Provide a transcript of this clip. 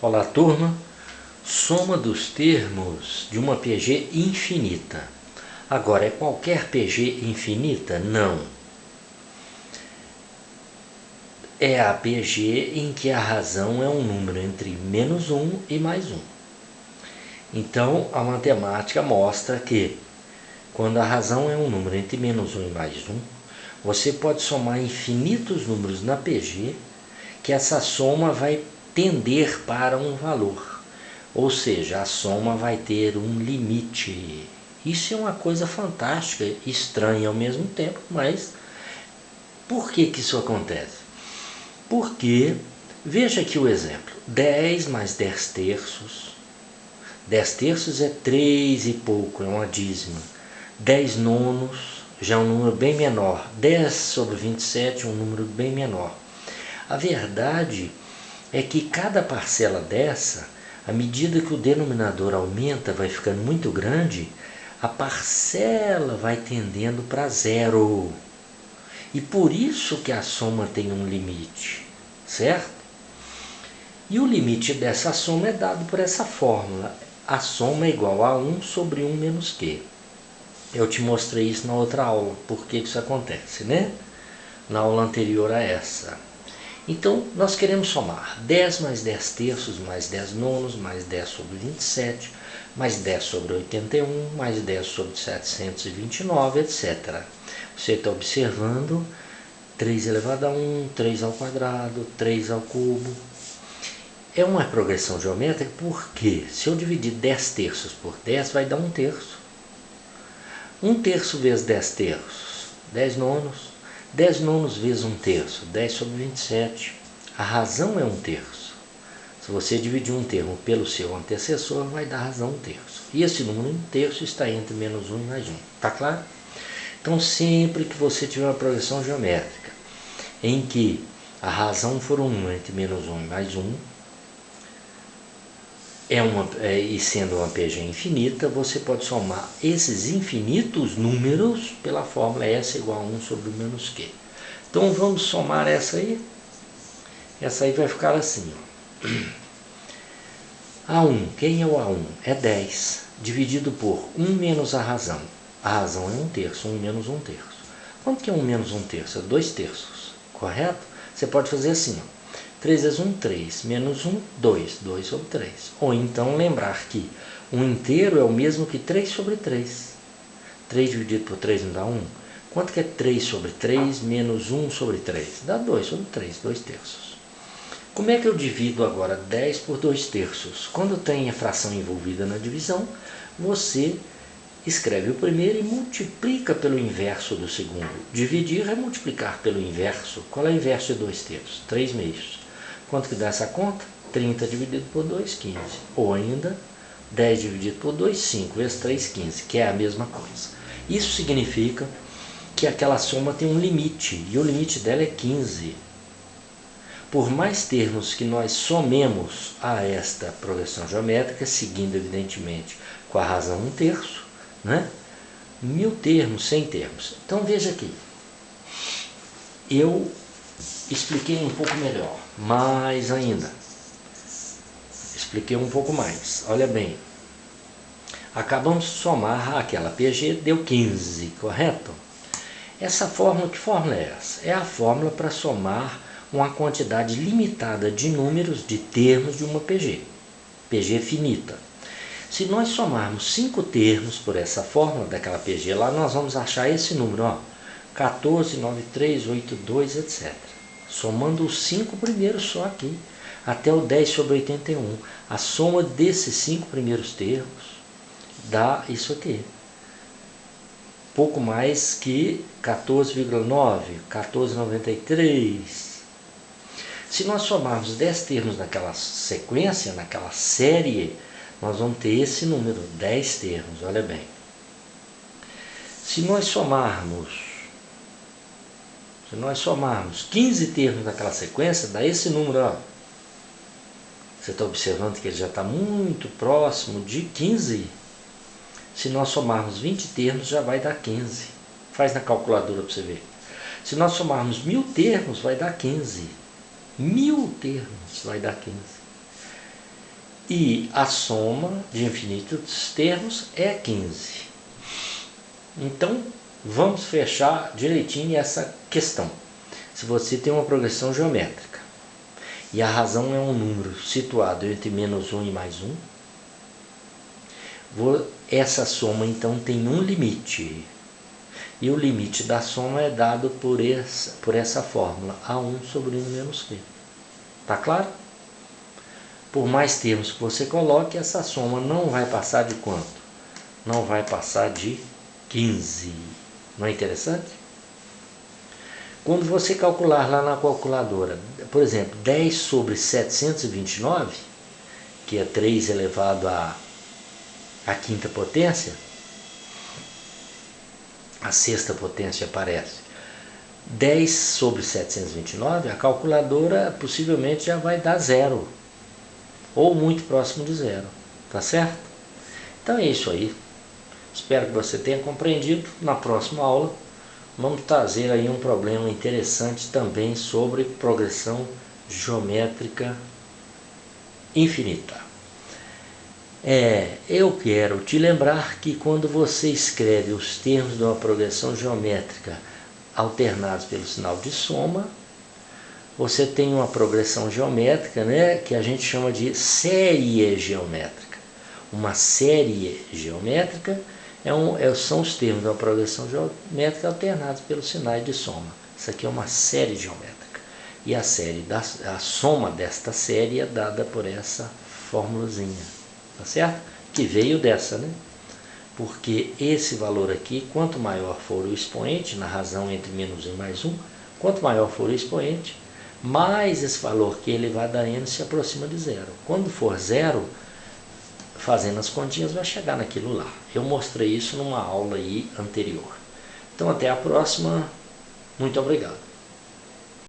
Olá, turma. Soma dos termos de uma PG infinita. Agora, é qualquer PG infinita? Não. É a PG em que a razão é um número entre menos 1 e mais 1. Então, a matemática mostra que, quando a razão é um número entre menos 1 e mais 1, você pode somar infinitos números na PG, que essa soma vai tender para um valor. Ou seja, a soma vai ter um limite. Isso é uma coisa fantástica, estranha ao mesmo tempo, mas por que isso acontece? Porque, veja aqui o exemplo, 10 mais 10 terços. 10 terços é 3 e pouco, é uma dízima. 10 nonos já é um número bem menor. 10 sobre 27 é um número bem menor. A verdade é que cada parcela dessa, à medida que o denominador aumenta, vai ficando muito grande, a parcela vai tendendo para zero. E por isso que a soma tem um limite, certo? E o limite dessa soma é dado por essa fórmula. A soma é igual a 1 sobre 1 menos Q. Eu te mostrei isso na outra aula, por que isso acontece, né? Na aula anterior a essa. Então, nós queremos somar 10 mais 10 terços, mais 10 nonos, mais 10 sobre 27, mais 10 sobre 81, mais 10 sobre 729, etc. Você está observando 3 elevado a 1, 3 ao quadrado, 3 ao cubo. É uma progressão geométrica porque, se eu dividir 10 terços por 10, vai dar 1 terço. 1 terço vezes 10 terços, 10 nonos. 10 nonos vezes 1 terço, 10 sobre 27. A razão é 1 terço. Se você dividir um termo pelo seu antecessor, vai dar razão 1 terço. E esse número 1 terço está entre menos 1 e mais 1. Tá claro? Então, sempre que você tiver uma progressão geométrica em que a razão for um número entre menos 1 e mais 1, e sendo uma PG infinita, você pode somar esses infinitos números pela fórmula S igual a 1 sobre menos Q. Então vamos somar essa aí. Essa aí vai ficar assim. A1, quem é o A1? É 10, dividido por 1 menos a razão. A razão é 1 terço, 1 menos 1 terço. Quanto que é 1 menos 1 terço? É 2 terços, correto? Você pode fazer assim, ó. 3 vezes 1, 3, menos 1, 2, 2 sobre 3. Ou então lembrar que 1 inteiro é o mesmo que 3 sobre 3. 3 dividido por 3 não dá 1? Quanto que é 3 sobre 3 menos 1 sobre 3? Dá 2 sobre 3, 2 terços. Como é que eu divido agora 10 por 2 terços? Quando tem a fração envolvida na divisão, você escreve o primeiro e multiplica pelo inverso do segundo. Dividir é multiplicar pelo inverso. Qual é o inverso de 2 terços? 3 meios. Quanto que dá essa conta? 30 dividido por 2, 15. Ou ainda, 10 dividido por 2, 5 vezes 3, 15, que é a mesma coisa. Isso significa que aquela soma tem um limite, e o limite dela é 15. Por mais termos que nós somemos a esta progressão geométrica, seguindo evidentemente com a razão 1 terço, né? 1000 termos, 100 termos. Então veja aqui, eu expliquei um pouco melhor, mais ainda. Expliquei um pouco mais, olha bem. Acabamos de somar aquela PG, deu 15, correto? Essa fórmula, que fórmula é essa? É a fórmula para somar uma quantidade limitada de números, de termos de uma PG. PG finita. Se nós somarmos 5 termos por essa fórmula daquela PG lá, nós vamos achar esse número, ó, 14, 9, 3, 8, 2, etc. Somando os 5 primeiros só aqui, até o 10 sobre 81. A soma desses 5 primeiros termos dá isso aqui. Pouco mais que 14,9, 14,93. Se nós somarmos 10 termos naquela sequência, naquela série, nós vamos ter esse número, 10 termos, olha bem. Se nós somarmos 15 termos naquela sequência, dá esse número, ó. Você está observando que ele já está muito próximo de 15. Se nós somarmos 20 termos, já vai dar 15. Faz na calculadora para você ver. Se nós somarmos 1000 termos, vai dar 15. 1000 termos vai dar 15. e a soma de infinitos termos é 15. Então, vamos fechar direitinho essa questão. Se você tem uma progressão geométrica e a razão é um número situado entre menos 1 e mais 1, essa soma então tem um limite. E o limite da soma é dado por essa fórmula, A1 sobre 1 menos Q. Tá claro? Por mais termos que você coloque, essa soma não vai passar de quanto? Não vai passar de 15. Não é interessante? Quando você calcular lá na calculadora, por exemplo, 10 sobre 729, que é 3 elevado à quinta potência, a sexta potência aparece. 10 sobre 729, a calculadora possivelmente já vai dar zero, ou muito próximo de zero, tá certo? Então é isso aí. Espero que você tenha compreendido. Na próxima aula vamos trazer aí um problema interessante também sobre progressão geométrica infinita. Eu quero te lembrar que quando você escreve os termos de uma progressão geométrica alternados pelo sinal de soma, você tem uma progressão geométrica, né, que a gente chama de série geométrica. Uma série geométrica são os termos de uma progressão geométrica alternados pelos sinais de soma. Isso aqui é uma série geométrica. E a soma desta série é dada por essa formulazinha, tá certo? Que veio dessa, né? Porque esse valor aqui, quanto maior for o expoente, na razão entre menos 1 e mais 1, quanto maior for o expoente, mais esse valor que é elevado a n se aproxima de zero. Quando for zero, fazendo as continhas, vai chegar naquilo lá. Eu mostrei isso numa aula aí anterior. Então, até a próxima. Muito obrigado.